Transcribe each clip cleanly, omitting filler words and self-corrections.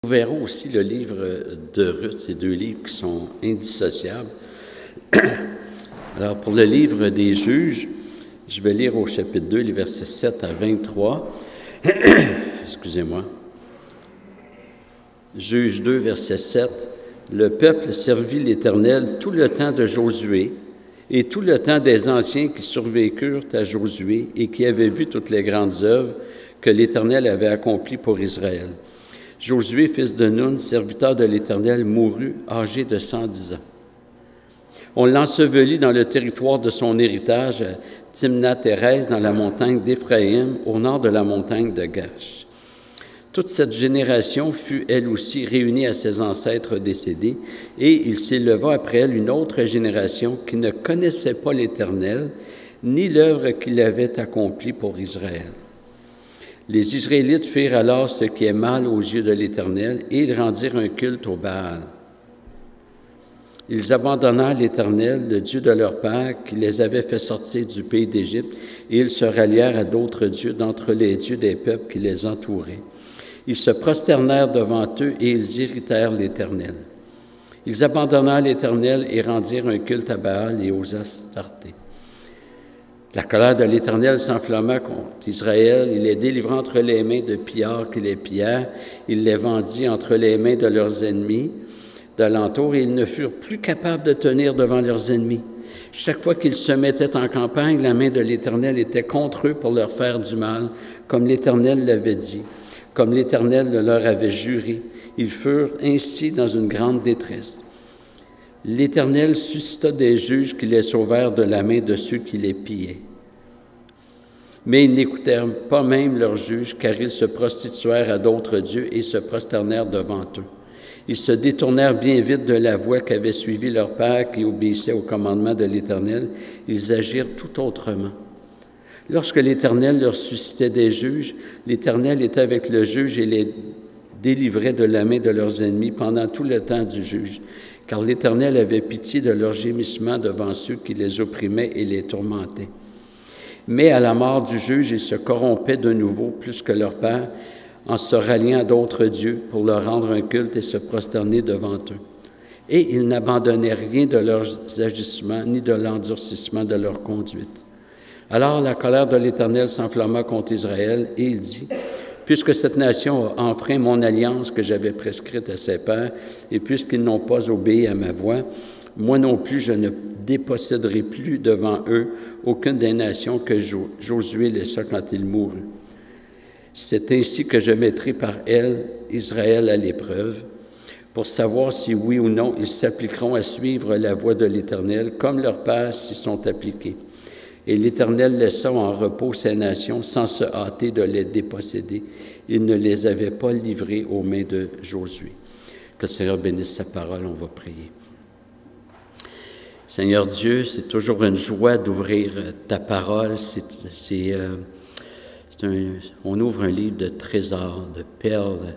Nous verrons aussi le livre de Ruth, ces deux livres qui sont indissociables. Alors, pour le livre des juges, je vais lire au chapitre 2, les versets 7 à 23. Excusez-moi. Juge 2, verset 7. Le peuple servit l'Éternel tout le temps de Josué et tout le temps des anciens qui survécurent à Josué et qui avaient vu toutes les grandes œuvres que l'Éternel avait accomplies pour Israël. Josué, fils de Nun, serviteur de l'Éternel, mourut âgé de 110 ans. On l'ensevelit dans le territoire de son héritage à Timnath-Hérès, dans la montagne d'Éphraïm, au nord de la montagne de Gash. Toute cette génération fut, elle aussi, réunie à ses ancêtres décédés, et il s'éleva après elle une autre génération qui ne connaissait pas l'Éternel, ni l'œuvre qu'il avait accomplie pour Israël. Les Israélites firent alors ce qui est mal aux yeux de l'Éternel, et ils rendirent un culte au Baal. Ils abandonnèrent l'Éternel, le Dieu de leur père, qui les avait fait sortir du pays d'Égypte, et ils se rallièrent à d'autres dieux d'entre les dieux des peuples qui les entouraient. Ils se prosternèrent devant eux, et ils irritèrent l'Éternel. Ils abandonnèrent l'Éternel et rendirent un culte à Baal et aux Astartés. La colère de l'Éternel s'enflamma contre Israël. Il les délivra entre les mains de pillards qui les pillèrent. Il les vendit entre les mains de leurs ennemis d'alentour, et ils ne furent plus capables de tenir devant leurs ennemis. Chaque fois qu'ils se mettaient en campagne, la main de l'Éternel était contre eux pour leur faire du mal, comme l'Éternel l'avait dit, comme l'Éternel le leur avait juré. Ils furent ainsi dans une grande détresse. L'Éternel suscita des juges qui les sauvèrent de la main de ceux qui les pillaient. Mais ils n'écoutèrent pas même leurs juges, car ils se prostituèrent à d'autres dieux et se prosternèrent devant eux. Ils se détournèrent bien vite de la voie qu'avait suivie leur père, qui obéissait au commandement de l'Éternel. Ils agirent tout autrement. Lorsque l'Éternel leur suscitait des juges, l'Éternel était avec le juge et les délivrait de la main de leurs ennemis pendant tout le temps du juge, car l'Éternel avait pitié de leurs gémissements devant ceux qui les opprimaient et les tourmentaient. Mais à la mort du juge, ils se corrompaient de nouveau plus que leur père, en se ralliant à d'autres dieux pour leur rendre un culte et se prosterner devant eux. Et ils n'abandonnaient rien de leurs agissements, ni de l'endurcissement de leur conduite. Alors la colère de l'Éternel s'enflamma contre Israël, et il dit, « Puisque cette nation a enfreint mon alliance que j'avais prescrite à ses pères, et puisqu'ils n'ont pas obéi à ma voix, moi non plus je ne déposséderai plus devant eux aucune des nations que Josué laissa quand il mourut. C'est ainsi que je mettrai par elle Israël à l'épreuve, pour savoir si oui ou non ils s'appliqueront à suivre la voie de l'Éternel, comme leurs pères s'y sont appliqués. Et l'Éternel laissa en repos ces nations sans se hâter de les déposséder. Il ne les avait pas livrées aux mains de Josué. Que le Seigneur bénisse sa parole, on va prier. Seigneur Dieu, c'est toujours une joie d'ouvrir ta parole. On ouvre un livre de trésors, de perles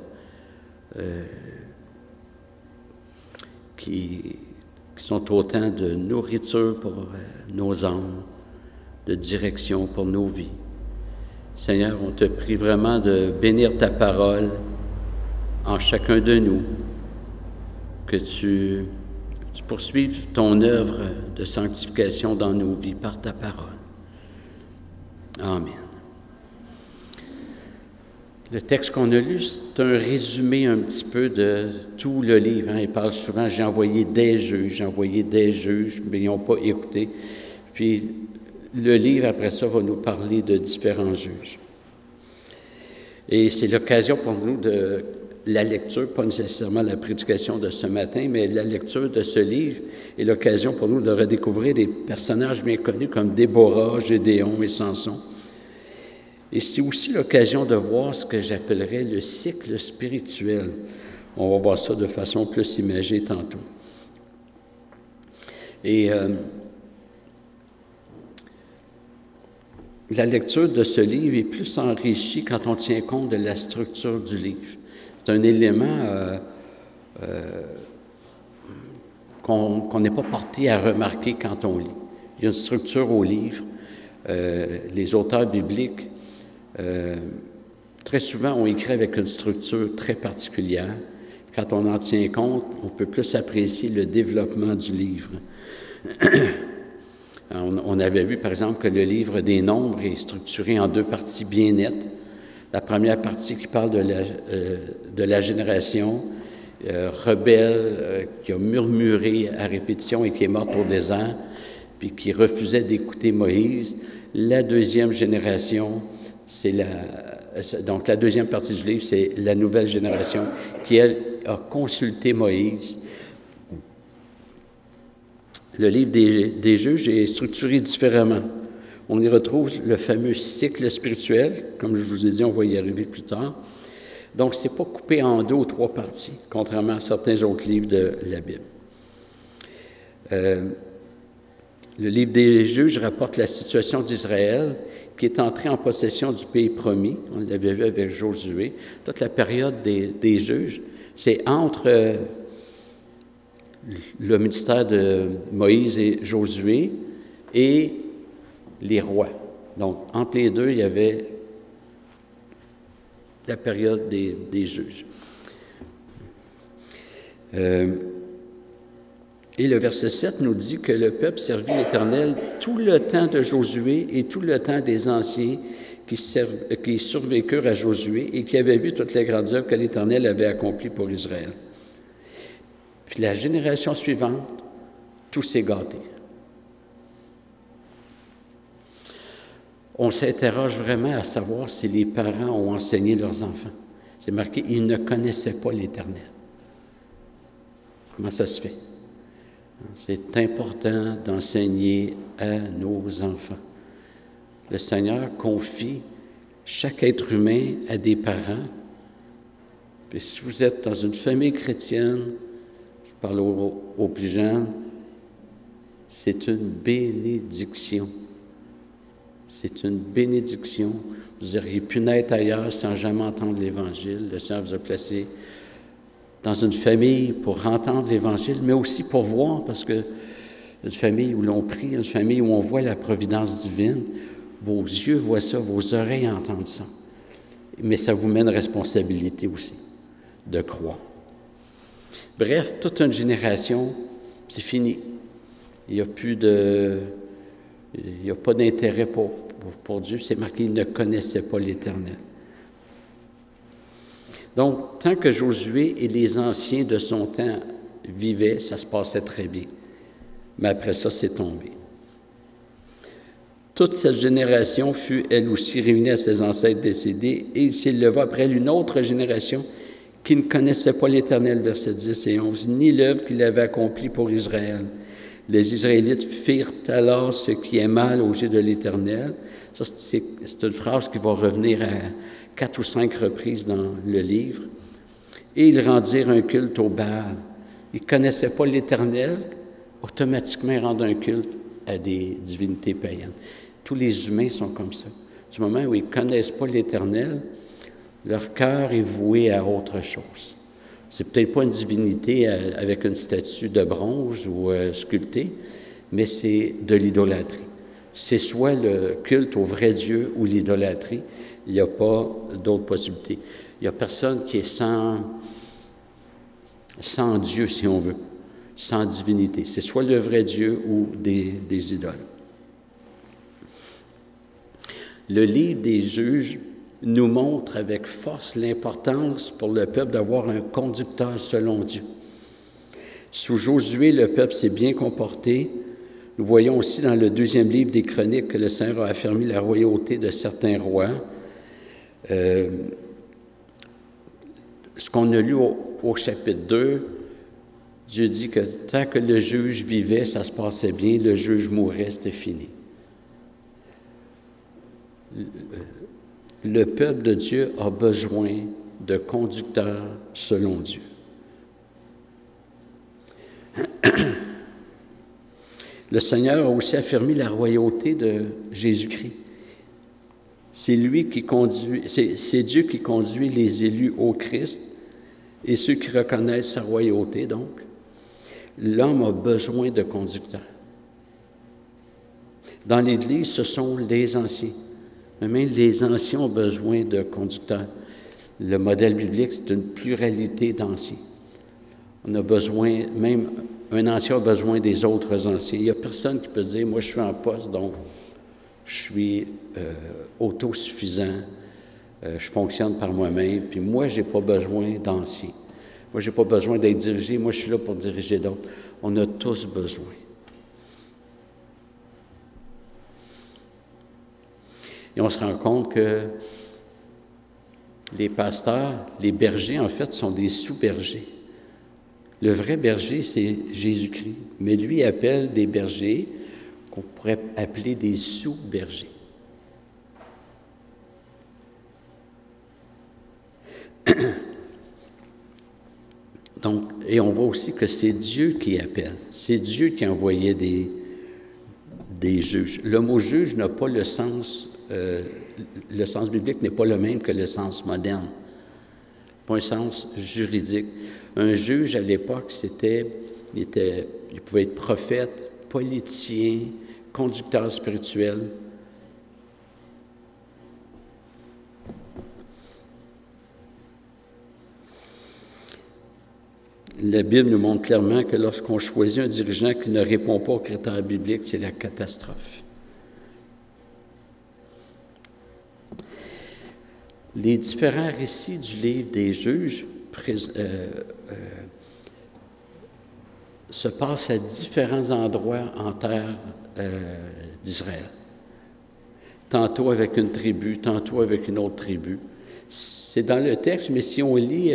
qui sont autant de nourriture pour nos âmes, de direction pour nos vies. Seigneur, on te prie vraiment de bénir ta parole en chacun de nous, que tu poursuives ton œuvre de sanctification dans nos vies par ta parole. Amen. Le texte qu'on a lu, c'est un résumé un petit peu de tout le livre. Il parle souvent, j'ai envoyé des juges, mais ils n'ont pas écouté. Puis le livre, après ça, va nous parler de différents juges. Et c'est l'occasion pour nous de la lecture, pas nécessairement la prédication de ce matin, mais la lecture de ce livre est l'occasion pour nous de redécouvrir des personnages bien connus comme Déborah, Gédéon et Samson. Et c'est aussi l'occasion de voir ce que j'appellerais le cycle spirituel. On va voir ça de façon plus imagée tantôt. Et la lecture de ce livre est plus enrichie quand on tient compte de la structure du livre. C'est un élément qu'on n'est pas porté à remarquer quand on lit. Il y a une structure au livre. Les auteurs bibliques très souvent, on écrit avec une structure très particulière. quand on en tient compte, on peut plus apprécier le développement du livre. On avait vu, par exemple, que le livre des Nombres est structuré en deux parties bien nettes. La première partie qui parle de la génération rebelle qui a murmuré à répétition et qui est morte au désert, puis qui refusait d'écouter Moïse. La deuxième génération, donc la deuxième partie du livre, c'est la nouvelle génération qui, elle, a consulté Moïse. Le livre des Juges est structuré différemment. On y retrouve le fameux cycle spirituel, comme je vous ai dit, on va y arriver plus tard. Donc, ce n'est pas coupé en 2 ou 3 parties, contrairement à certains autres livres de la Bible. Le livre des Juges rapporte la situation d'Israël qui est entré en possession du pays promis. On l'avait vu avec Josué. Toute la période des Juges, c'est entre le ministère de Moïse et Josué et les rois. Donc, entre les deux, il y avait la période des juges. Et le verset 7 nous dit que le peuple servit l'Éternel tout le temps de Josué et tout le temps des anciens qui survécurent à Josué et qui avaient vu toutes les grandes œuvres que l'Éternel avait accomplies pour Israël. Puis la génération suivante, tout s'est gâté. On s'interroge vraiment à savoir si les parents ont enseigné leurs enfants. C'est marqué, ils ne connaissaient pas l'Éternel. Comment ça se fait? C'est important d'enseigner à nos enfants. Le Seigneur confie chaque être humain à des parents. Puis si vous êtes dans une famille chrétienne, je parle aux plus jeunes, c'est une bénédiction. C'est une bénédiction. Vous auriez pu naître ailleurs sans jamais entendre l'Évangile. Le Seigneur vous a placé dans une famille pour entendre l'Évangile, mais aussi pour voir, parce que une famille où l'on prie, une famille où on voit la providence divine, vos yeux voient ça, vos oreilles entendent ça. Mais ça vous met une responsabilité aussi de croire. Bref, toute une génération, c'est fini. Il n'y a plus de... Il n'y a pas d'intérêt pour Dieu. C'est marqué, il ne connaissait pas l'Éternel. Donc, tant que Josué et les anciens de son temps vivaient, ça se passait très bien. Mais après ça, c'est tombé. Toute cette génération fut, elle aussi, réunie à ses ancêtres décédés, et il s'éleva après elle une autre génération qui ne connaissait pas l'Éternel, versets 10 et 11, ni l'œuvre qu'il avait accomplie pour Israël. Les Israélites firent alors ce qui est mal aux yeux de l'Éternel. Ça, c'est une phrase qui va revenir à 4 ou 5 reprises dans le livre. Et ils rendirent un culte au Baal. Ils ne connaissaient pas l'Éternel, automatiquement ils rendent un culte à des divinités païennes. Tous les humains sont comme ça. Du moment où ils ne connaissent pas l'Éternel, leur cœur est voué à autre chose. C'est peut-être pas une divinité avec une statue de bronze ou sculptée, mais c'est de l'idolâtrie. C'est soit le culte au vrai Dieu ou l'idolâtrie. Il n'y a pas d'autre possibilité. Il n'y a personne qui est sans Dieu, si on veut, sans divinité. C'est soit le vrai Dieu ou des idoles. Le livre des Juges nous montre avec force l'importance pour le peuple d'avoir un conducteur selon Dieu. Sous Josué, le peuple s'est bien comporté. Nous voyons aussi dans le 2e livre des Chroniques que le Seigneur a affermi la royauté de certains rois. Ce qu'on a lu au chapitre 2, Dieu dit que tant que le juge vivait, ça se passait bien, le juge mourait, c'était fini. Le peuple de Dieu a besoin de conducteurs selon Dieu. Le Seigneur a aussi affirmé la royauté de Jésus-Christ. C'est Dieu qui conduit les élus au Christ et ceux qui reconnaissent sa royauté, donc. L'homme a besoin de conducteurs. Dans l'Église, ce sont les anciens. Mais même les anciens ont besoin de conducteurs. Le modèle biblique, c'est une pluralité d'anciens. On a besoin, même un ancien a besoin des autres anciens. Il n'y a personne qui peut dire, moi je suis en poste, donc je suis autosuffisant, je fonctionne par moi-même, puis moi je n'ai pas besoin d'anciens. Moi je n'ai pas besoin d'être dirigé, moi je suis là pour diriger d'autres. On a tous besoin. Et on se rend compte que les pasteurs, les bergers, en fait, sont des sous-bergers. Le vrai berger, c'est Jésus-Christ. Mais lui appelle des bergers qu'on pourrait appeler des sous-bergers. Donc, et on voit aussi que c'est Dieu qui appelle. C'est Dieu qui envoyait des juges. Le mot juge n'a pas le sens biblique n'est pas le même que le sens moderne. Pas un sens juridique. Un juge, à l'époque, il pouvait être prophète, politicien, conducteur spirituel. La Bible nous montre clairement que lorsqu'on choisit un dirigeant qui ne répond pas aux critères bibliques, c'est la catastrophe. Les différents récits du livre des juges se passent à différents endroits en terre d'Israël. Tantôt avec une tribu, tantôt avec une autre tribu. C'est dans le texte, mais si on lit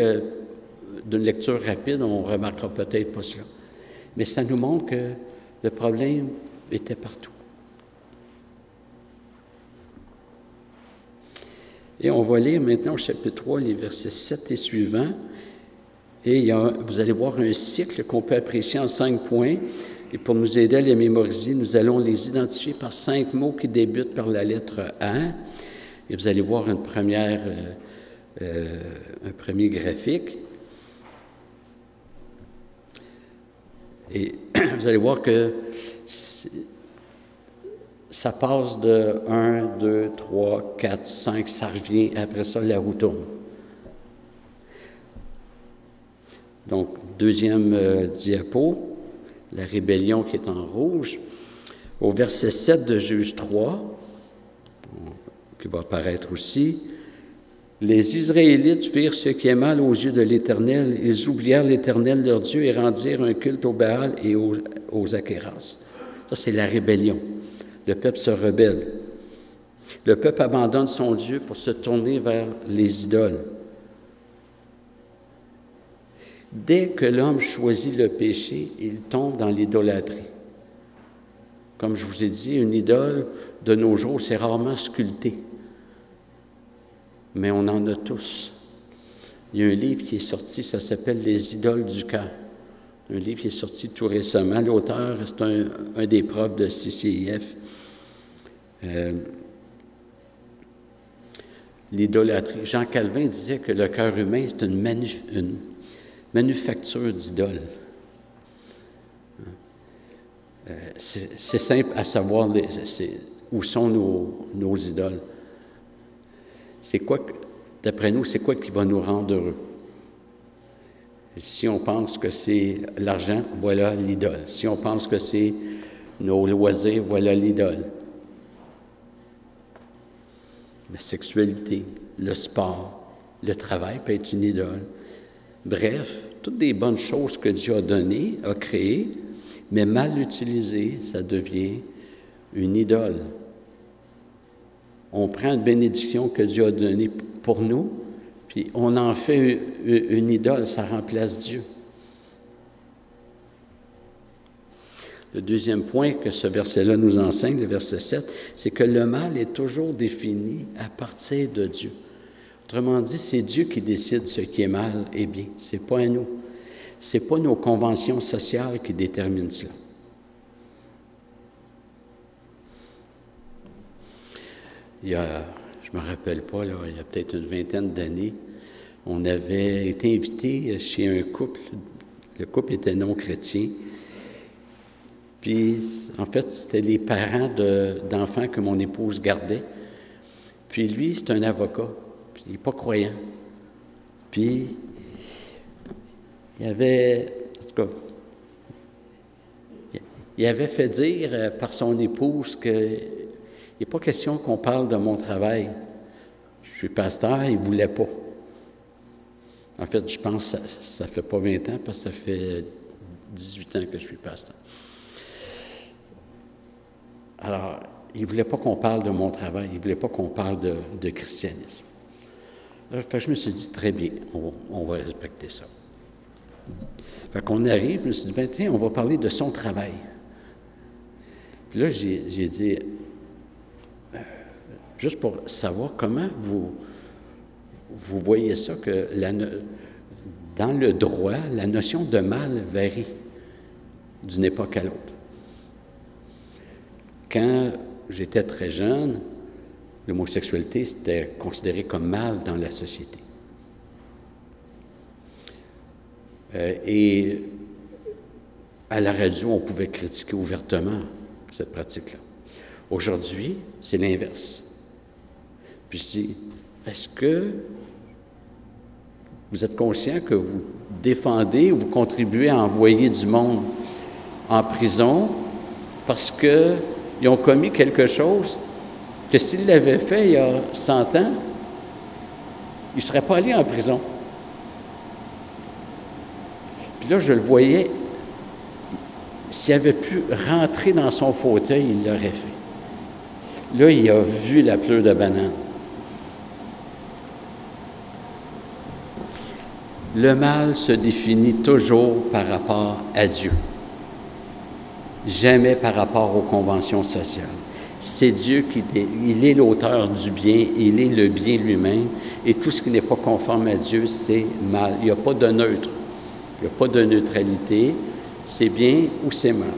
d'une lecture rapide, on ne remarquera peut-être pas cela. Mais ça nous montre que le problème était partout. Et on va lire maintenant au chapitre 3, les versets 7 et suivants. Et vous allez voir un cycle qu'on peut apprécier en 5 points. Et pour nous aider à les mémoriser, nous allons les identifier par 5 mots qui débutent par la lettre A. Et vous allez voir un premier graphique. Et vous allez voir que ça passe de 1, 2, 3, 4, 5, ça revient, après ça, la roue tourne. Donc, deuxième diapo, la rébellion qui est en rouge. Au verset 7 de Juge 3, qui va apparaître aussi, les Israélites firent ce qui est mal aux yeux de l'Éternel. Ils oublièrent l'Éternel, leur Dieu, et rendirent un culte au Baal et aux Achéras. Ça, c'est la rébellion. Le peuple se rebelle. Le peuple abandonne son Dieu pour se tourner vers les idoles. Dès que l'homme choisit le péché, il tombe dans l'idolâtrie. Comme je vous ai dit, une idole, de nos jours, c'est rarement sculpté. Mais on en a tous. Il y a un livre qui est sorti, ça s'appelle « Les idoles du cœur ». Un livre qui est sorti tout récemment. L'auteur, c'est un des profs de CCIF. L'idolâtrie. Jean Calvin disait que le cœur humain, c'est une manufacture d'idoles. C'est simple à savoir où sont nos idoles. C'est quoi, d'après nous, c'est quoi qui va nous rendre heureux? Si on pense que c'est l'argent, voilà l'idole. Si on pense que c'est nos loisirs, voilà l'idole. La sexualité, le sport, le travail peut être une idole. Bref, toutes des bonnes choses que Dieu a données, a créées, mais mal utilisées, ça devient une idole. On prend une bénédiction que Dieu a donnée pour nous, puis on en fait une idole, ça remplace Dieu. Le deuxième point que ce verset-là nous enseigne, le verset 7, c'est que le mal est toujours défini à partir de Dieu. Autrement dit, c'est Dieu qui décide ce qui est mal et bien. Ce n'est pas à nous. Ce n'est pas nos conventions sociales qui déterminent cela. Je ne me rappelle pas, là, il y a peut-être une vingtaine d'années, on avait été invité chez un couple. Le couple était non chrétien. Puis, en fait, c'était les parents d'enfants que mon épouse gardait. Puis lui, c'est un avocat. Puis il n'est pas croyant. Puis, il y avait tout cas, il avait fait dire par son épouse qu'il n'est pas question qu'on parle de mon travail. Je suis pasteur, il ne voulait pas. En fait, je pense que ça ne fait pas 20 ans, parce que ça fait 18 ans que je suis pasteur. Alors, il ne voulait pas qu'on parle de mon travail, il ne voulait pas qu'on parle de christianisme. Alors, je me suis dit, très bien, on va respecter ça. Fait qu'on arrive, je me suis dit, ben tiens, on va parler de son travail. Puis là, j'ai dit, juste pour savoir comment vous voyez ça, que dans le droit, la notion de mal varie d'une époque à l'autre. Quand j'étais très jeune, l'homosexualité, c'était considéré comme mal dans la société. Et à la radio, on pouvait critiquer ouvertement cette pratique-là. Aujourd'hui, c'est l'inverse. Puis je dis, est-ce que vous êtes conscient que vous défendez ou vous contribuez à envoyer du monde en prison parce qu'ils ont commis quelque chose que s'ils l'avaient fait il y a 100 ans, ils ne seraient pas allés en prison. Puis là, je le voyais, s'il avait pu rentrer dans son fauteuil, il l'aurait fait. Là, il a vu la pleure de banane. Le mal se définit toujours par rapport à Dieu, jamais par rapport aux conventions sociales. C'est Dieu il est l'auteur du bien, il est le bien lui-même, et tout ce qui n'est pas conforme à Dieu, c'est mal. Il n'y a pas de neutre, il n'y a pas de neutralité, c'est bien ou c'est mal.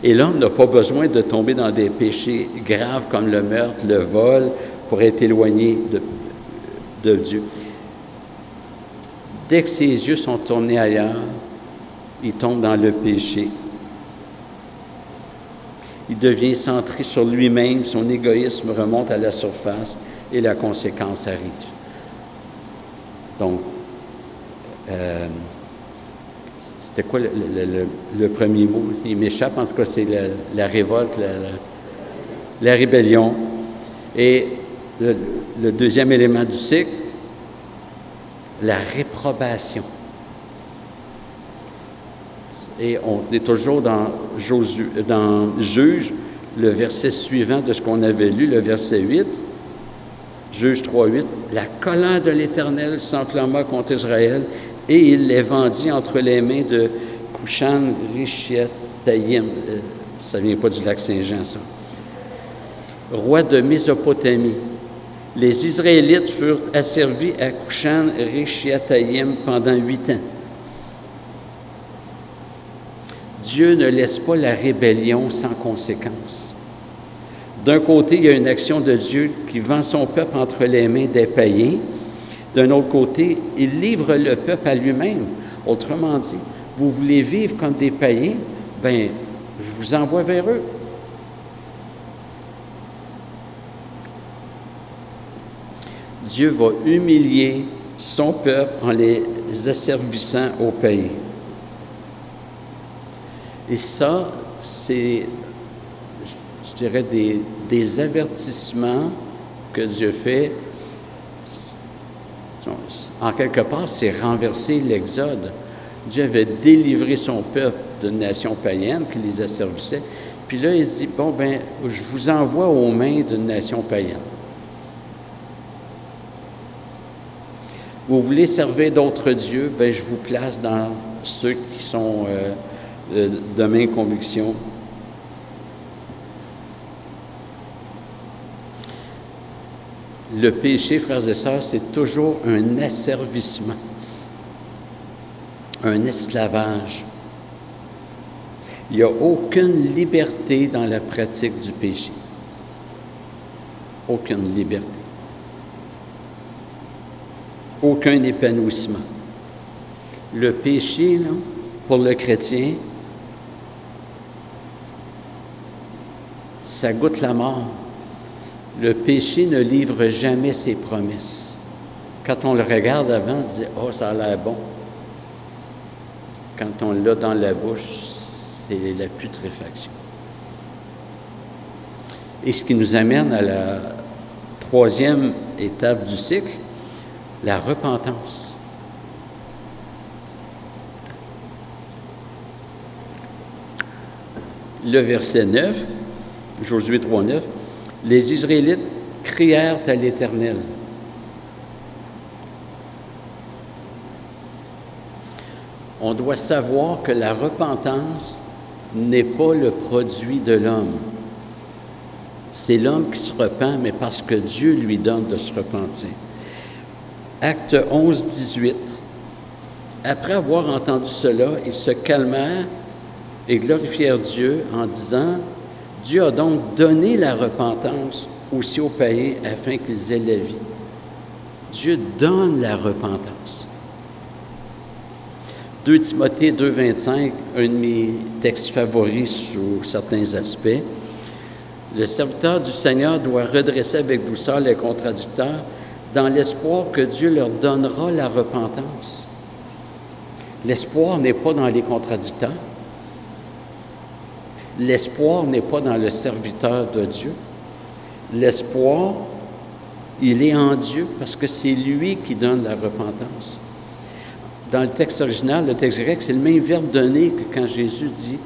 Et l'homme n'a pas besoin de tomber dans des péchés graves comme le meurtre, le vol, pour être éloigné de Dieu. Dès que ses yeux sont tournés ailleurs, il tombe dans le péché. Il devient centré sur lui-même, son égoïsme remonte à la surface et la conséquence arrive. Donc, c'était quoi le premier mot? Il m'échappe, en tout cas, c'est la révolte, la rébellion. Et le deuxième élément du cycle, la réprobation. Et on est toujours dans Juge, le verset suivant de ce qu'on avait lu, le verset 8, Juge 3:8, « La colère de l'Éternel s'enflamma contre Israël, et il les vendit entre les mains de Cushan-Rishathaïm. » Ça ne vient pas du lac Saint-Jean, ça. Roi de Mésopotamie. Les Israélites furent asservis à Cushan-Rishathaïm pendant 8 ans. Dieu ne laisse pas la rébellion sans conséquence. D'un côté, il y a une action de Dieu qui vend son peuple entre les mains des païens. D'un autre côté, il livre le peuple à lui-même. Autrement dit, vous voulez vivre comme des païens? Bien, je vous envoie vers eux. Dieu va humilier son peuple en les asservissant aux païens. Et ça, c'est, je dirais, des avertissements que Dieu fait. En quelque part, c'est renverser l'Exode. Dieu avait délivré son peuple d'une nation païenne qui les asservissait. Puis là, il dit, bon, ben, je vous envoie aux mains d'une nation païenne. Vous voulez servir d'autres dieux, ben, je vous place dans ceux qui sont de mes convictions. Le péché, frères et sœurs, c'est toujours un asservissement, un esclavage. Il n'y a aucune liberté dans la pratique du péché. Aucune liberté. Aucun épanouissement. Le péché, là, pour le chrétien, ça goûte la mort. Le péché ne livre jamais ses promesses. Quand on le regarde avant, on dit « Oh, ça a l'air bon ». Quand on l'a dans la bouche, c'est la putréfaction. Et ce qui nous amène à la troisième étape du cycle, la repentance. Le verset 9, Josué 3, 9, « Les Israélites crièrent à l'Éternel. » On doit savoir que la repentance n'est pas le produit de l'homme. C'est l'homme qui se repent, mais parce que Dieu lui donne de se repentir. Acte 11, 18. Après avoir entendu cela, ils se calmèrent et glorifièrent Dieu en disant « Dieu a donc donné la repentance aussi aux païens afin qu'ils aient la vie. » Dieu donne la repentance. 2 Timothée 2, 25, un de mes textes favoris sous certains aspects. Le serviteur du Seigneur doit redresser avec douceur les contradicteurs dans l'espoir que Dieu leur donnera la repentance. L'espoir n'est pas dans les contradicteurs. L'espoir n'est pas dans le serviteur de Dieu. L'espoir, il est en Dieu parce que c'est lui qui donne la repentance. Dans le texte original, le texte grec, c'est le même verbe donner que quand Jésus dit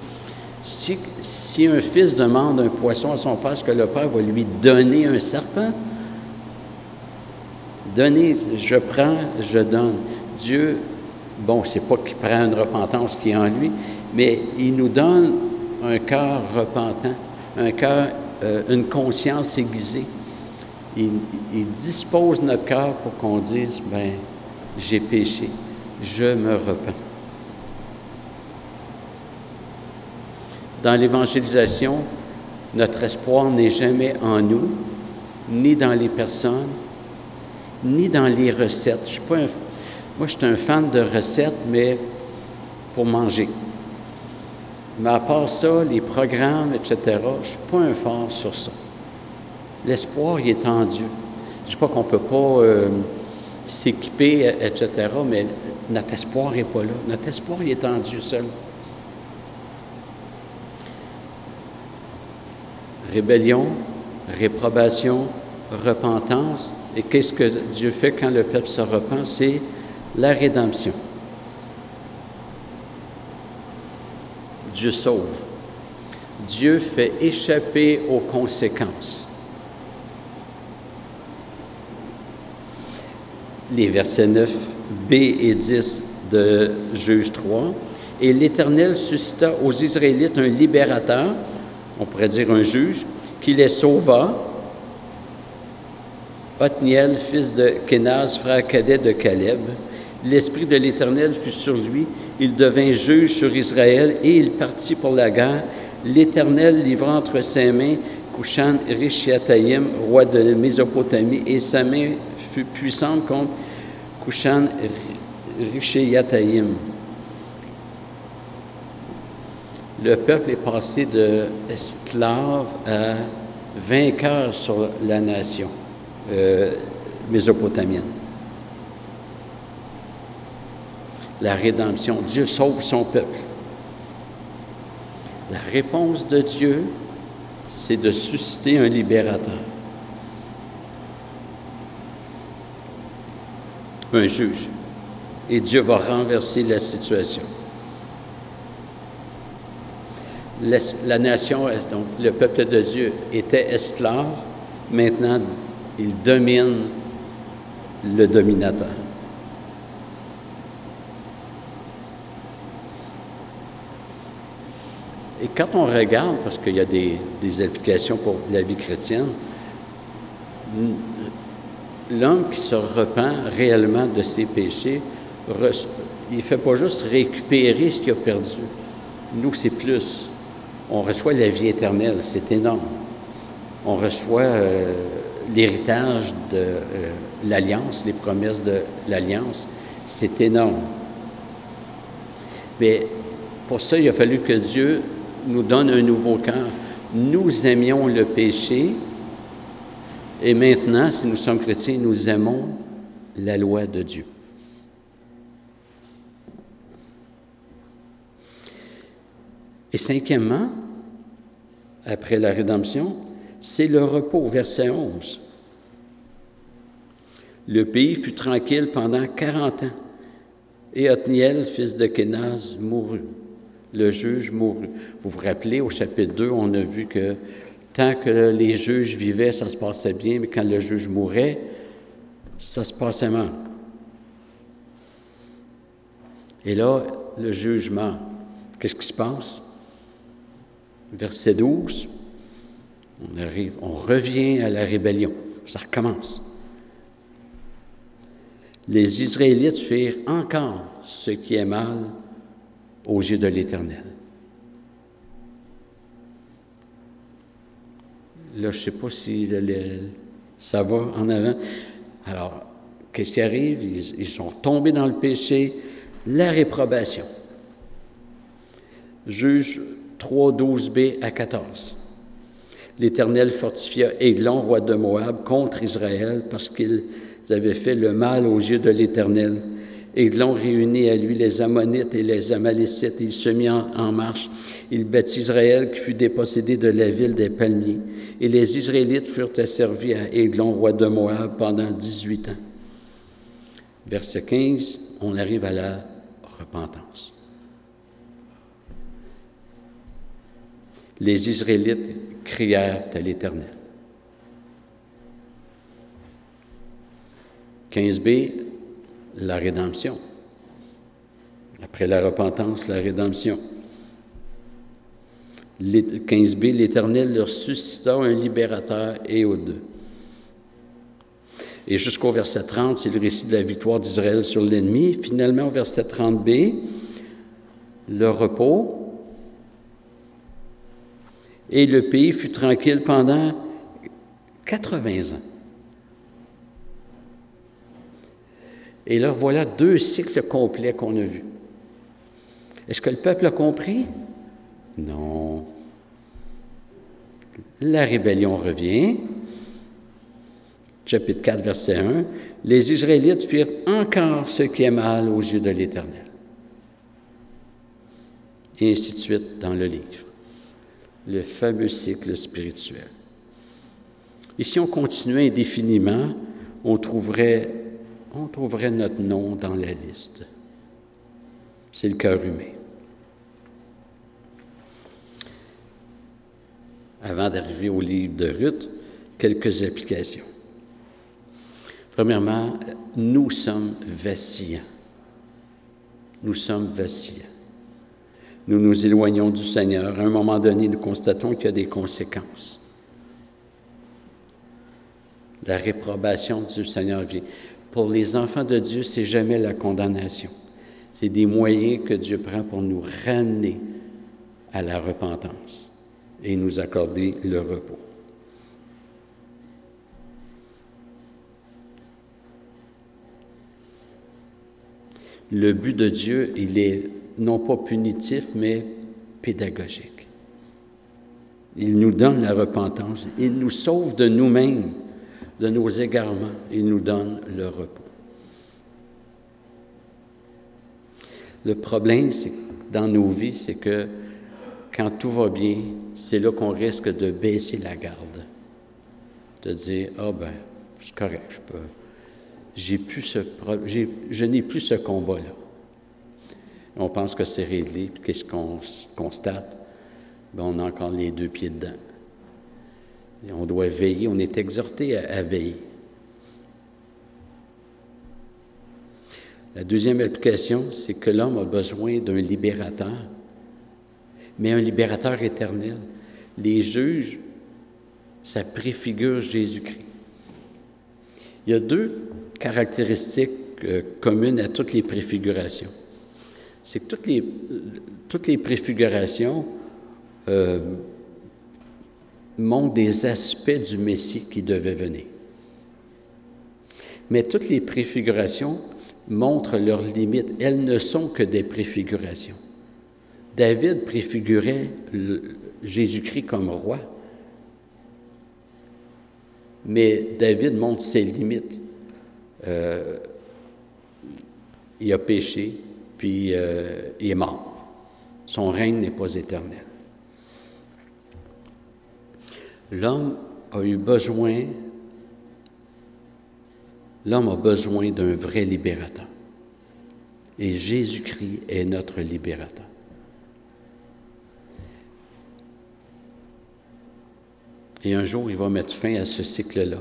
si un fils demande un poisson à son père, est-ce que le père va lui donner un serpent? Donner, je prends, je donne. Dieu, bon, c'est pas qu'il prend une repentance qui est en lui, mais il nous donne un cœur repentant, un cœur, une conscience aiguisée. Il dispose notre cœur pour qu'on dise, ben, j'ai péché, je me repens. Dans l'évangélisation, notre espoir n'est jamais en nous, ni dans les personnes, ni dans les recettes. Moi, je suis un fan de recettes, mais pour manger. Mais à part ça, les programmes, etc., je ne suis pas un fort sur ça. L'espoir, il est en Dieu. Je ne dis pas qu'on ne peut pas s'équiper, etc., mais notre espoir n'est pas là. Notre espoir, il est en Dieu seul. Rébellion, réprobation, repentance. Et qu'est-ce que Dieu fait quand le peuple se repent? C'est la rédemption. Dieu sauve. Dieu fait échapper aux conséquences. Les versets 9b et 10 de Juge 3. « Et l'Éternel suscita aux Israélites un libérateur, on pourrait dire un juge, qui les sauva, Othniel, fils de Kénaz, frère cadet de Caleb. L'Esprit de l'Éternel fut sur lui, il devint juge sur Israël et il partit pour la guerre. L'Éternel livra entre ses mains Cushan-Rishathaïm, roi de Mésopotamie, et sa main fut puissante contre Cushan-Rishathaïm. » Le peuple est passé d'esclave à vainqueur sur la nation mésopotamienne. La rédemption, Dieu sauve son peuple. La réponse de Dieu, c'est de susciter un libérateur, un juge. Et Dieu va renverser la situation. La nation, donc le peuple de Dieu, était esclave. Maintenant, il domine le dominateur. Et quand on regarde, parce qu'il y a des applications pour la vie chrétienne, l'homme qui se repent réellement de ses péchés, il ne fait pas juste récupérer ce qu'il a perdu. Nous, c'est plus. On reçoit la vie éternelle, c'est énorme. On reçoit l'héritage de l'Alliance, les promesses de l'Alliance, c'est énorme. Mais pour ça, il a fallu que Dieu nous donne un nouveau cœur. Nous aimions le péché, et maintenant, si nous sommes chrétiens, nous aimons la loi de Dieu. Et cinquièmement, après la rédemption, c'est le repos, verset 11. Le pays fut tranquille pendant 40 ans, et Othniel, fils de Kénaz, mourut. Le juge mourut. Vous vous rappelez, au chapitre 2, on a vu que tant que les juges vivaient, ça se passait bien, mais quand le juge mourait, ça se passait mal. Et là, le juge meurt. Qu'est-ce qui se passe? Verset 12, on revient à la rébellion. Ça recommence. Les Israélites firent encore ce qui est mal aux yeux de l'Éternel. Là, je ne sais pas si ça va en avant. Alors, qu'est-ce qui arrive? Ils sont tombés dans le péché, la réprobation. Juge 3, 12b à 14. L'Éternel fortifia Églon, roi de Moab, contre Israël parce qu'ils avaient fait le mal aux yeux de l'Éternel. Églon réunit à lui les Ammonites et les Amalécites, et il se mit en marche. Il battit Israël qui fut dépossédé de la ville des palmiers. Et les Israélites furent asservis à Églon, roi de Moab, pendant 18 ans. Verset 15, on arrive à la repentance. Les Israélites crièrent à l'Éternel. 15b, la rédemption. Après la repentance, la rédemption. 15b, l'Éternel leur suscita un libérateur, Éhud. Et jusqu'au verset 30, c'est le récit de la victoire d'Israël sur l'ennemi. Finalement, au verset 30b, le repos. Et le pays fut tranquille pendant 80 ans. Et là, voilà 2 cycles complets qu'on a vus. Est-ce que le peuple a compris? Non. La rébellion revient. Chapitre 4, verset 1. Les Israélites firent encore ce qui est mal aux yeux de l'Éternel. Et ainsi de suite dans le livre. Le fameux cycle spirituel. Et si on continuait indéfiniment, on trouverait notre nom dans la liste. C'est le cœur humain. Avant d'arriver au livre de Ruth, quelques applications. Premièrement, nous sommes vacillants. Nous sommes vacillants. Nous nous éloignons du Seigneur. À un moment donné, nous constatons qu'il y a des conséquences. La réprobation du Seigneur vient. Pour les enfants de Dieu, c'est jamais la condamnation. C'est des moyens que Dieu prend pour nous ramener à la repentance et nous accorder le repos. Le but de Dieu, il est non pas punitif, mais pédagogique. Il nous donne la repentance. Il nous sauve de nous-mêmes, de nos égarements. Il nous donne le repos. Le problème, c'est dans nos vies, c'est que quand tout va bien, c'est là qu'on risque de baisser la garde. De dire, « Ah ben, c'est correct, je n'ai plus ce combat-là. » On pense que c'est réglé, puis qu'est-ce qu'on constate? Bien, on a encore les 2 pieds dedans. Et on doit veiller, on est exhorté à veiller. La deuxième application, c'est que l'homme a besoin d'un libérateur, mais un libérateur éternel. Les juges, ça préfigure Jésus-Christ. Il y a 2 caractéristiques communes à toutes les préfigurations. C'est que toutes les préfigurations montrent des aspects du Messie qui devait venir. Mais toutes les préfigurations montrent leurs limites. Elles ne sont que des préfigurations. David préfigurait Jésus-Christ comme roi, mais David montre ses limites. il a péché, puis il est mort. Son règne n'est pas éternel. L'homme a besoin d'un vrai libérateur. Et Jésus-Christ est notre libérateur. Et un jour, il va mettre fin à ce cycle-là.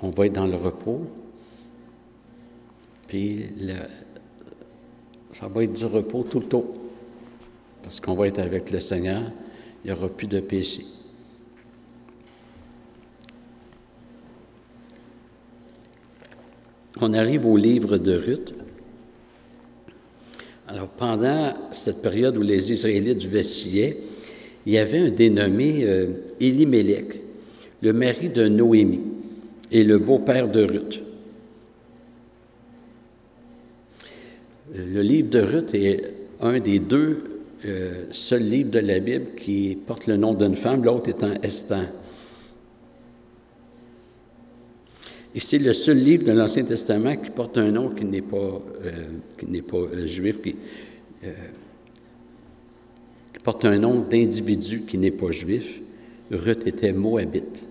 On va être dans le repos, puis ça va être du repos tout le temps. Parce qu'on va être avec le Seigneur, il n'y aura plus de péché. On arrive au livre de Ruth. Alors, pendant cette période où les Israélites vacillaient, il y avait un dénommé Élimélec, le mari de Noémie et le beau-père de Ruth. Le livre de Ruth est un des deux seuls livres de la Bible qui porte le nom d'une femme, l'autre étant Esther. Et c'est le seul livre de l'Ancien Testament qui porte un nom qui n'est pas juif, qui porte un nom d'individu qui n'est pas juif. Ruth était moabite.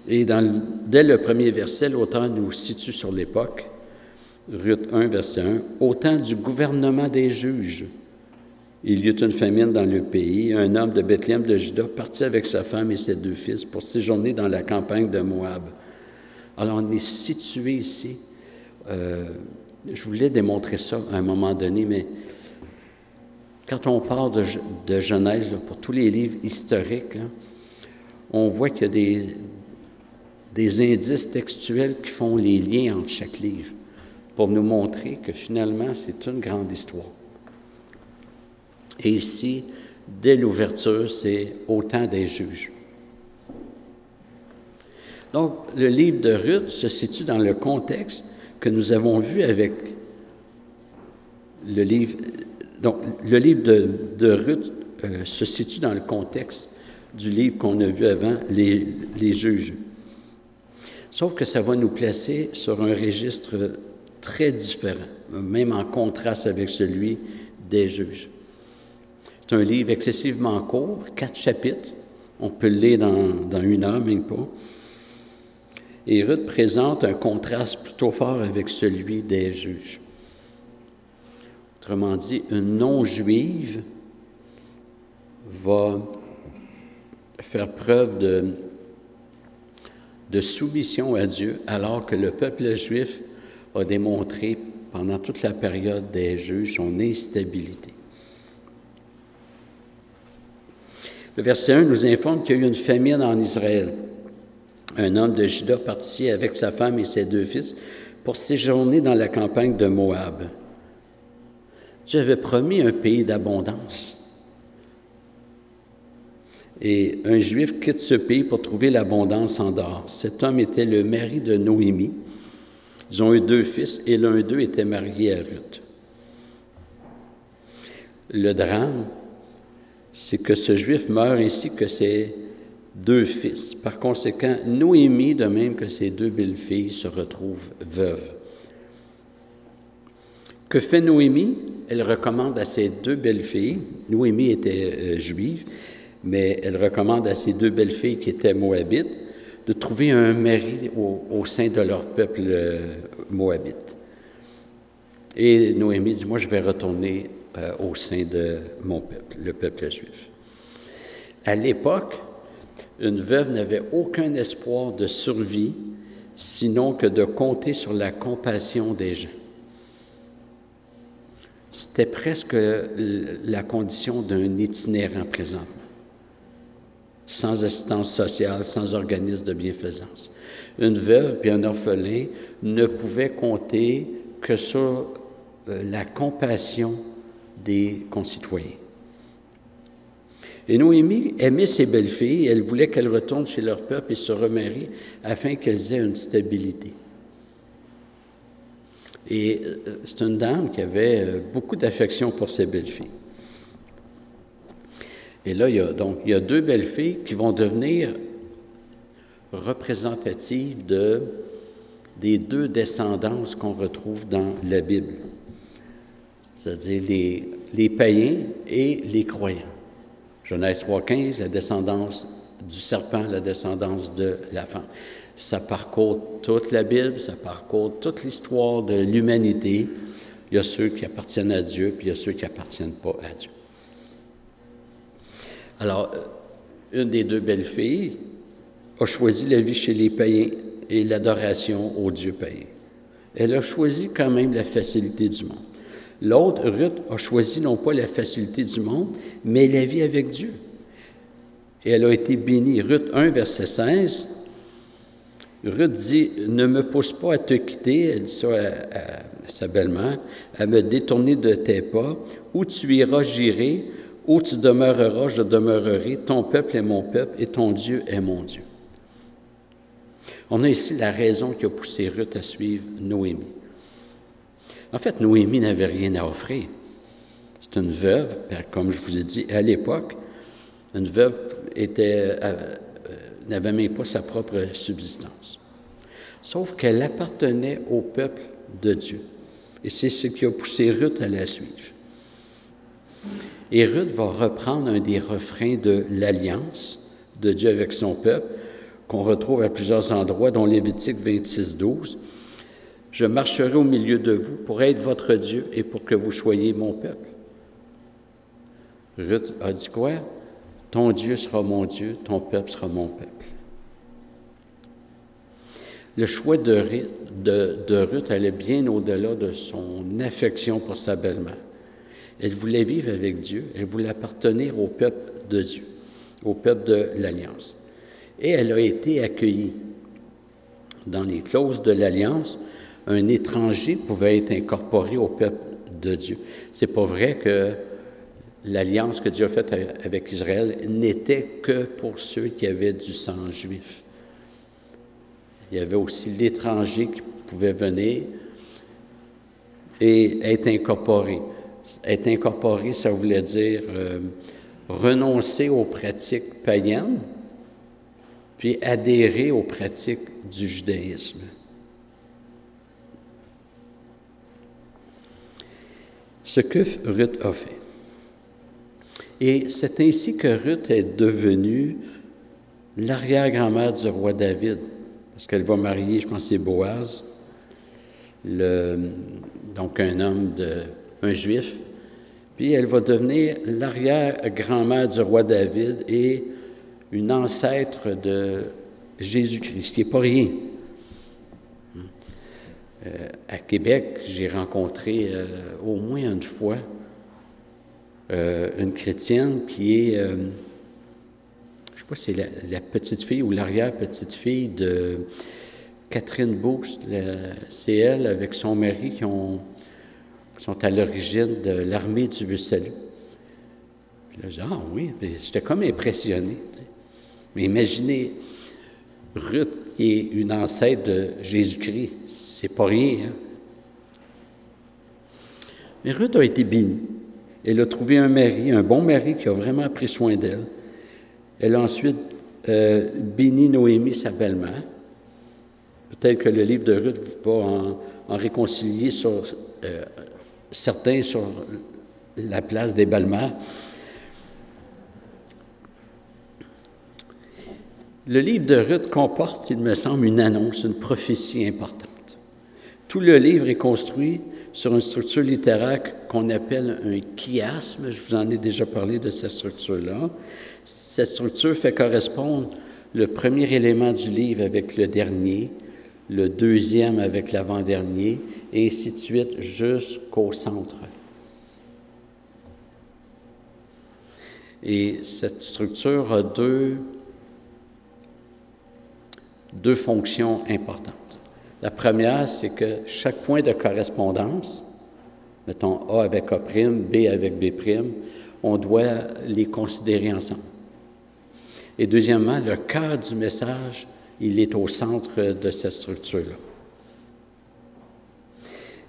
Et dès le premier verset, l'auteur nous situe sur l'époque, Ruth 1, verset 1, « Au temps du gouvernement des juges, il y eut une famine dans le pays. Un homme de Bethléem de Juda partit avec sa femme et ses 2 fils pour séjourner dans la campagne de Moab. » Alors, on est situé ici. Je voulais démontrer ça à un moment donné, mais quand on parle de Genèse, là, pour tous les livres historiques, là, on voit qu'il y a des indices textuels qui font les liens entre chaque livre pour nous montrer que finalement, c'est une grande histoire. Et ici, dès l'ouverture, c'est au temps des juges. Donc, le livre de Ruth se situe dans le contexte que nous avons vu avec le livre. Donc, le livre de Ruth se situe dans le contexte du livre qu'on a vu avant, les juges. Sauf que ça va nous placer sur un registre très différent, même en contraste avec celui des juges. C'est un livre excessivement court, 4 chapitres. On peut le lire dans 1 heure, même pas. Et Ruth présente un contraste plutôt fort avec celui des juges. Autrement dit, une non-juive va faire preuve de soumission à Dieu, alors que le peuple juif a démontré pendant toute la période des juges son instabilité. Le verset 1 nous informe qu'il y a eu une famine en Israël. Un homme de Juda partit avec sa femme et ses 2 fils pour séjourner dans la campagne de Moab. Dieu avait promis un pays d'abondance. Et un Juif quitte ce pays pour trouver l'abondance en dehors. Cet homme était le mari de Noémie. Ils ont eu 2 fils et l'un d'eux était marié à Ruth. Le drame, c'est que ce Juif meurt ainsi que ses 2 fils. Par conséquent, Noémie, de même que ses 2 belles-filles, se retrouvent veuves. Que fait Noémie? Elle recommande à ses 2 belles-filles, Noémie était juive, mais elle recommande à ses 2 belles-filles qui étaient moabites de trouver un mari au sein de leur peuple moabite. Et Noémie dit, moi je vais retourner au sein de mon peuple, le peuple juif. À l'époque, une veuve n'avait aucun espoir de survie, sinon que de compter sur la compassion des gens. C'était presque la condition d'un itinérant présentement, sans assistance sociale, sans organisme de bienfaisance. Une veuve puis un orphelin ne pouvaient compter que sur la compassion des concitoyens. Et Noémie aimait ses belles-filles, elle voulait qu'elles retournent chez leur peuple et se remarient afin qu'elles aient une stabilité. Et c'est une dame qui avait beaucoup d'affection pour ses belles-filles. Et là, il y a 2 belles-filles qui vont devenir représentative des deux descendances qu'on retrouve dans la Bible, c'est-à-dire les païens et les croyants. Genèse 3,15, la descendance du serpent, la descendance de la femme. Ça parcourt toute la Bible, ça parcourt toute l'histoire de l'humanité. Il y a ceux qui appartiennent à Dieu, puis il y a ceux qui n'appartiennent pas à Dieu. Alors, une des deux belles-filles a choisi la vie chez les païens et l'adoration aux dieux païens. Elle a choisi quand même la facilité du monde. L'autre, Ruth, a choisi non pas la facilité du monde, mais la vie avec Dieu. Et elle a été bénie. Ruth 1, verset 16, Ruth dit, « Ne me pousse pas à te quitter, elle dit ça à sa belle-mère, à me détourner de tes pas. Où tu iras, j'irai. Où tu demeureras, je demeurerai. Ton peuple est mon peuple et ton Dieu est mon Dieu. » On a ici la raison qui a poussé Ruth à suivre Noémie. En fait, Noémie n'avait rien à offrir. C'est une veuve, comme je vous ai dit, à l'époque, une veuve n'avait même pas sa propre subsistance. Sauf qu'elle appartenait au peuple de Dieu. Et c'est ce qui a poussé Ruth à la suivre. Et Ruth va reprendre un des refrains de l'alliance de Dieu avec son peuple, qu'on retrouve à plusieurs endroits, dont Lévitique 26, 12. « Je marcherai au milieu de vous pour être votre Dieu et pour que vous soyez mon peuple. » Ruth a dit quoi? « Ton Dieu sera mon Dieu, ton peuple sera mon peuple. » Le choix de Ruth allait bien au-delà de son affection pour sa belle-mère. Elle voulait vivre avec Dieu, elle voulait appartenir au peuple de Dieu, au peuple de l'Alliance. Et elle a été accueillie. Dans les clauses de l'Alliance, un étranger pouvait être incorporé au peuple de Dieu. C'est pas vrai que l'alliance que Dieu a faite avec Israël n'était que pour ceux qui avaient du sang juif. Il y avait aussi l'étranger qui pouvait venir et être incorporé. Être incorporé, ça voulait dire renoncer aux pratiques païennes, puis adhérer aux pratiques du judaïsme. Ce que Ruth a fait. Et c'est ainsi que Ruth est devenue l'arrière-grand-mère du roi David, parce qu'elle va marier, je pense, c'est Boaz, donc un homme, un juif, puis elle va devenir l'arrière-grand-mère du roi David et une ancêtre de Jésus-Christ, ce qui n'est pas rien. À Québec, j'ai rencontré au moins une fois une chrétienne qui est, je ne sais pas si c'est la petite-fille ou l'arrière-petite-fille de Catherine Boost. C'est elle avec son mari qui sont à l'origine de l'armée du salut. Puis là, j'ai dit, ah oui, j'étais comme impressionné. Mais imaginez Ruth, qui est une ancêtre de Jésus-Christ, c'est pas rien. Hein? Mais Ruth a été bénie. Elle a trouvé un mari, un bon mari qui a vraiment pris soin d'elle. Elle a ensuite béni Noémie, sa belle-mère. Peut-être que le livre de Ruth va en réconcilier sur certains sur la place des belles-mères. Le livre de Ruth comporte, il me semble, une annonce, une prophétie importante. Tout le livre est construit sur une structure littéraire qu'on appelle un chiasme. Je vous en ai déjà parlé de cette structure-là. Cette structure fait correspondre le premier élément du livre avec le dernier, le deuxième avec l'avant-dernier, et ainsi de suite jusqu'au centre. Et cette structure a deux fonctions importantes. La première, c'est que chaque point de correspondance, mettons A avec A', B avec B', on doit les considérer ensemble. Et deuxièmement, le cœur du message, il est au centre de cette structure-là.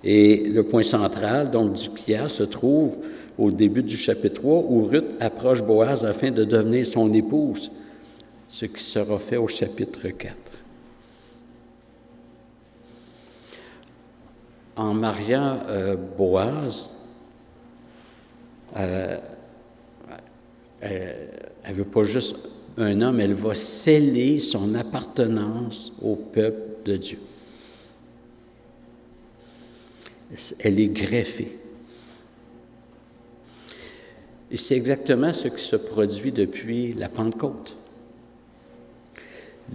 Et le point central, donc, du chiasme se trouve au début du chapitre 3, où Ruth approche Boaz afin de devenir son épouse. ce qui sera fait au chapitre 4. En mariant Boaz, elle ne veut pas juste un homme, elle va sceller son appartenance au peuple de Dieu. Elle est greffée. Et c'est exactement ce qui se produit depuis la Pentecôte.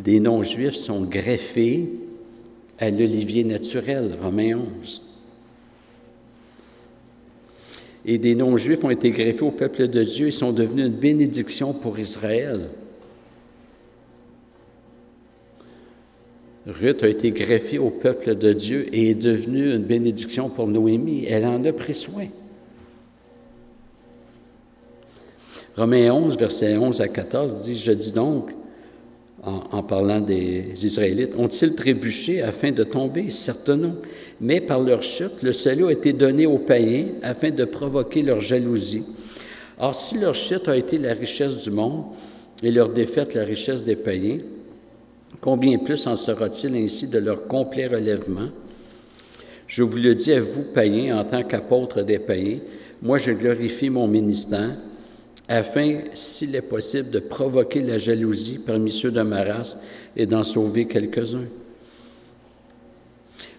Les non-juifs sont greffés à l'olivier naturel, Romains 11. Et des non-juifs ont été greffés au peuple de Dieu et sont devenus une bénédiction pour Israël. Ruth a été greffée au peuple de Dieu et est devenue une bénédiction pour Noémie. Elle en a pris soin. Romains 11, versets 11 à 14, dit « Je dis donc, en parlant des Israélites, ont-ils trébuché afin de tomber? Certes non. Mais par leur chute, le salut a été donné aux païens afin de provoquer leur jalousie. Or, si leur chute a été la richesse du monde et leur défaite la richesse des païens, combien plus en sera-t-il ainsi de leur complet relèvement? Je vous le dis à vous, païens, en tant qu'apôtre des païens, moi je glorifie mon ministère, afin, s'il est possible, de provoquer la jalousie parmi ceux de ma race et d'en sauver quelques-uns. »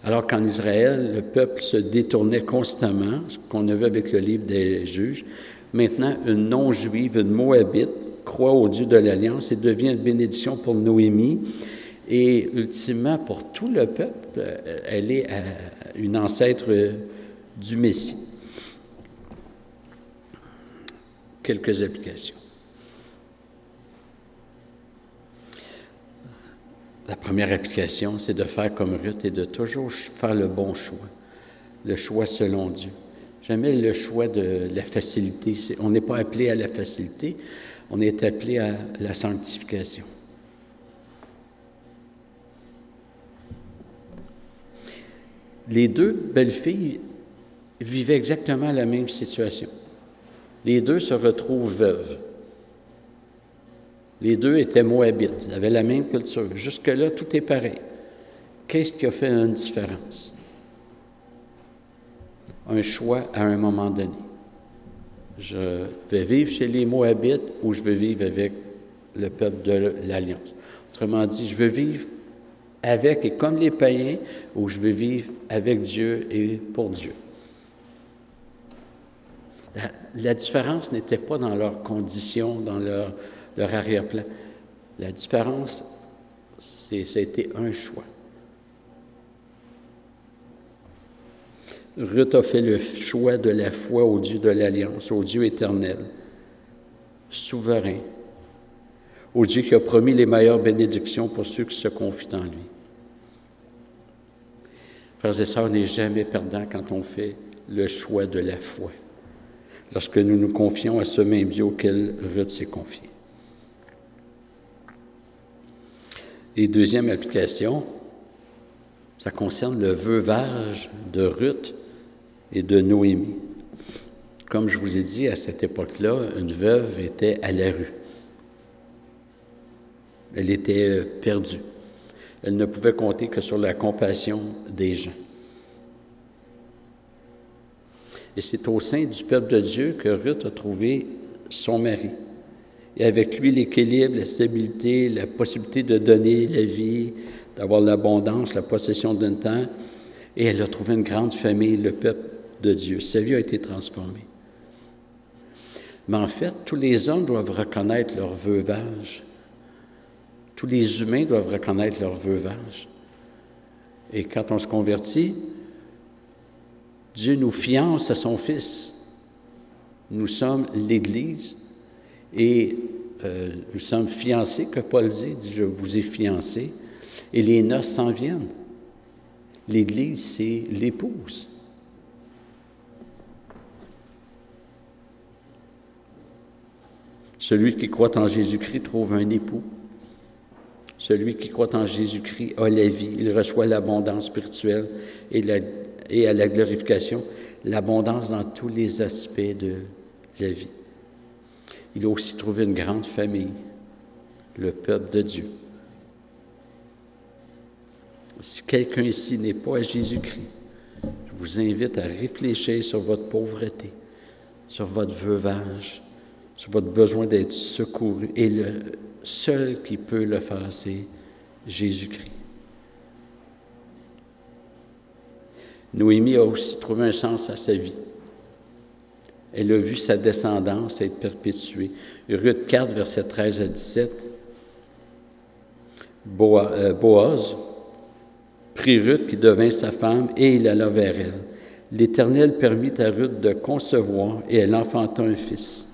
Alors qu'en Israël, le peuple se détournait constamment, ce qu'on a vu avec le livre des Juges, maintenant, une non-juive, une Moabite, croit au Dieu de l'Alliance et devient une bénédiction pour Noémie. Et ultimement, pour tout le peuple, elle est une ancêtre du Messie. Quelques applications. La première application, c'est de faire comme Ruth et de toujours faire le bon choix, le choix selon Dieu. Jamais le choix de la facilité. On n'est pas appelé à la facilité, on est appelé à la sanctification. Les deux belles-filles vivaient exactement la même situation. Les deux se retrouvent veuves. Les deux étaient moabites, ils avaient la même culture. Jusque-là, tout est pareil. Qu'est-ce qui a fait une différence? Un choix à un moment donné. Je vais vivre chez les Moabites ou je veux vivre avec le peuple de l'Alliance. Autrement dit, je veux vivre avec et comme les païens ou je veux vivre avec Dieu et pour Dieu. La différence n'était pas dans leurs conditions, dans leur arrière-plan. La différence, ça a été un choix. Ruth a fait le choix de la foi au Dieu de l'Alliance, au Dieu éternel, souverain, au Dieu qui a promis les meilleures bénédictions pour ceux qui se confient en lui. Frères et sœurs, on n'est jamais perdant quand on fait le choix de la foi, lorsque nous nous confions à ce même Dieu auquel Ruth s'est confiée. Et deuxième application, ça concerne le veuvage de Ruth et de Noémie. Comme je vous ai dit, à cette époque-là, une veuve était à la rue. Elle était perdue. Elle ne pouvait compter que sur la compassion des gens. Et c'est au sein du peuple de Dieu que Ruth a trouvé son mari. Et avec lui, l'équilibre, la stabilité, la possibilité de donner la vie, d'avoir l'abondance, la possession d'un temps. Et elle a trouvé une grande famille, le peuple de Dieu. Sa vie a été transformée. Mais en fait, tous les hommes doivent reconnaître leur veuvage. Tous les humains doivent reconnaître leur veuvage. Et quand on se convertit, Dieu nous fiance à son Fils. Nous sommes l'Église et nous sommes fiancés, que Paul dit, je vous ai fiancés, et les noces s'en viennent. L'Église, c'est l'épouse. Celui qui croit en Jésus-Christ trouve un époux. Celui qui croit en Jésus-Christ a la vie. Il reçoit l'abondance spirituelle et à la glorification, l'abondance dans tous les aspects de la vie. Il a aussi trouvé une grande famille, le peuple de Dieu. Si quelqu'un ici n'est pas à Jésus-Christ, je vous invite à réfléchir sur votre pauvreté, sur votre veuvage, sur votre besoin d'être secouru. Et le seul qui peut le faire, c'est Jésus-Christ. Noémie a aussi trouvé un sens à sa vie. Elle a vu sa descendance être perpétuée. Ruth 4, versets 13 à 17. Boaz prit Ruth qui devint sa femme et il alla vers elle. L'Éternel permit à Ruth de concevoir et elle enfanta un fils.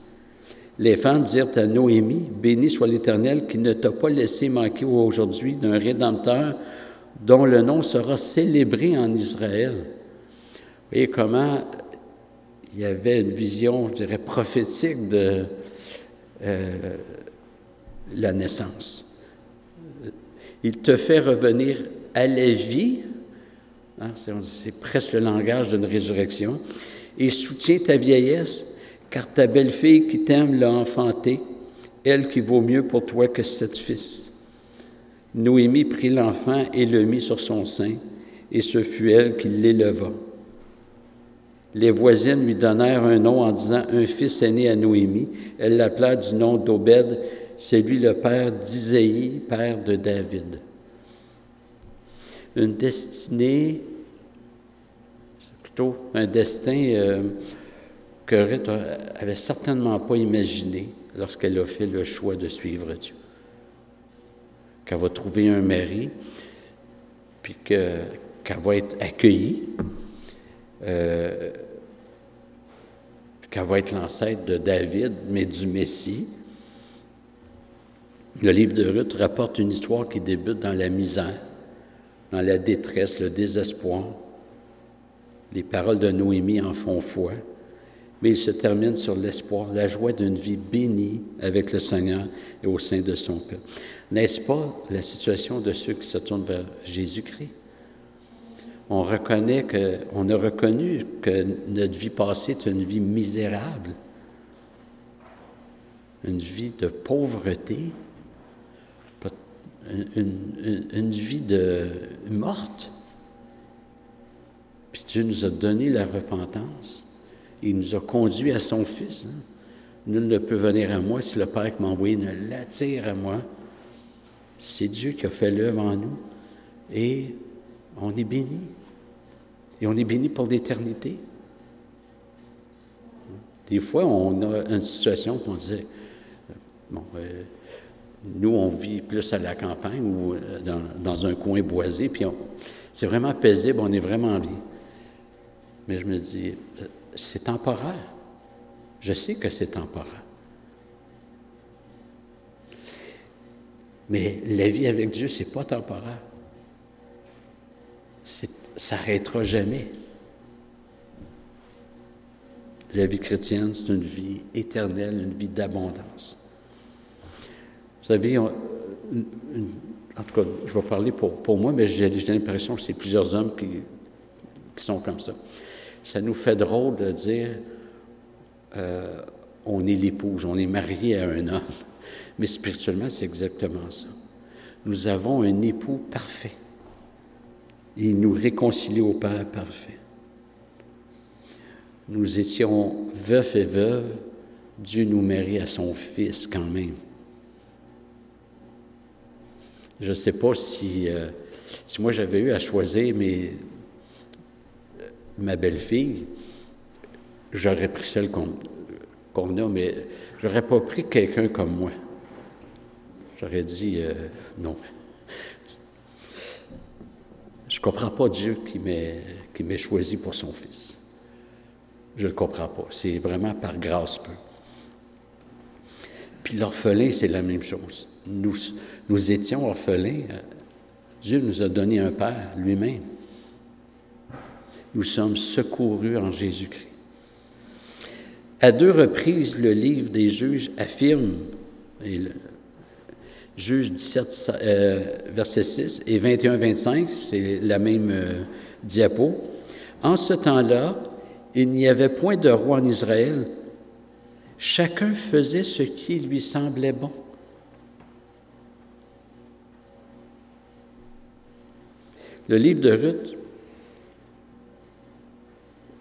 Les femmes dirent à Noémie, « Béni soit l'Éternel qui ne t'a pas laissé manquer aujourd'hui d'un Rédempteur dont le nom sera célébré en Israël. » Vous voyez comment il y avait une vision, je dirais, prophétique de la naissance. Il te fait revenir à la vie, hein, c'est presque le langage d'une résurrection, et soutient ta vieillesse, car ta belle-fille qui t'aime l'a enfantée, elle qui vaut mieux pour toi que 7 fils. Noémie prit l'enfant et le mit sur son sein, et ce fut elle qui l'éleva. Les voisines lui donnèrent un nom en disant « Un fils est né à Noémie ». Elle l'appela du nom d'Obed, c'est lui le père d'Isaïe, père de David. Une destinée, c'est plutôt un destin que Ruth n'avait certainement pas imaginé lorsqu'elle a fait le choix de suivre Dieu. Qu'elle va trouver un mari, puis qu'elle va être accueillie, qu'elle va être l'ancêtre de David, mais du Messie. Le livre de Ruth rapporte une histoire qui débute dans la misère, dans la détresse, le désespoir. Les paroles de Noémie en font foi, mais il se termine sur l'espoir, la joie d'une vie bénie avec le Seigneur et au sein de son peuple. N'est-ce pas la situation de ceux qui se tournent vers Jésus-Christ? On a reconnu que notre vie passée est une vie misérable, une vie de pauvreté, une vie morte. Puis Dieu nous a donné la repentance. Il nous a conduits à son Fils. Hein? Nul ne peut venir à moi si le Père qui m'a envoyé ne l'attire à moi. C'est Dieu qui a fait l'œuvre en nous. Et on est béni. Et on est béni pour l'éternité. Des fois, on a une situation où on dit, nous, on vit plus à la campagne ou dans un coin boisé, puis c'est vraiment paisible, on est vraiment bien. Mais je me dis, c'est temporaire. Je sais que c'est temporaire. Mais la vie avec Dieu, c'est pas temporaire. Ça n'arrêtera jamais. La vie chrétienne, c'est une vie éternelle, une vie d'abondance. Vous savez, en tout cas, je vais parler pour moi, mais j'ai l'impression que c'est plusieurs hommes qui sont comme ça. Ça nous fait drôle de dire on est l'épouse, on est marié à un homme. Mais spirituellement, c'est exactement ça. Nous avons un époux parfait. Il nous réconcilie au Père parfait. Nous étions veufs et veuves. Dieu nous marie à son Fils quand même. Je ne sais pas si moi j'avais eu à choisir ma belle-fille, j'aurais pris celle qu'on a, mais je n'aurais pas pris quelqu'un comme moi. J'aurais dit non. Je ne comprends pas Dieu qui m'ait choisi pour son Fils. Je ne le comprends pas. C'est vraiment par grâce peu. Puis l'orphelin, c'est la même chose. Nous étions orphelins. Dieu nous a donné un Père lui-même. Nous sommes secourus en Jésus-Christ. À 2 reprises, le livre des Juges affirme, Juges 17, verset 6 et 21-25, c'est la même diapo. En ce temps-là, il n'y avait point de roi en Israël. Chacun faisait ce qui lui semblait bon. Le livre de Ruth,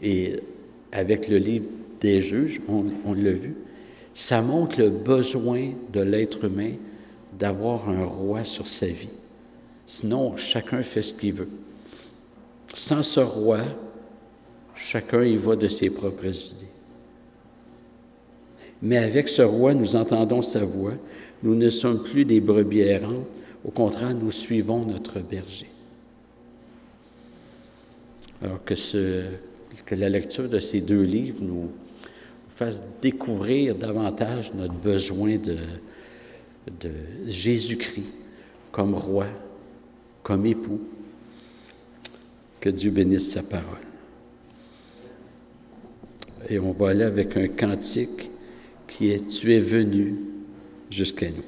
et avec le livre des Juges, on l'a vu, ça montre le besoin de l'être humain d'avoir un roi sur sa vie. Sinon, chacun fait ce qu'il veut. Sans ce roi, chacun y va de ses propres idées. Mais avec ce roi, nous entendons sa voix. Nous ne sommes plus des brebis errantes. Au contraire, nous suivons notre berger. Alors que la lecture de ces deux livres nous fasse découvrir davantage notre besoin de Jésus-Christ comme roi, comme époux. Que Dieu bénisse sa parole. Et on va aller avec un cantique qui est « Tu es venu jusqu'à nous ».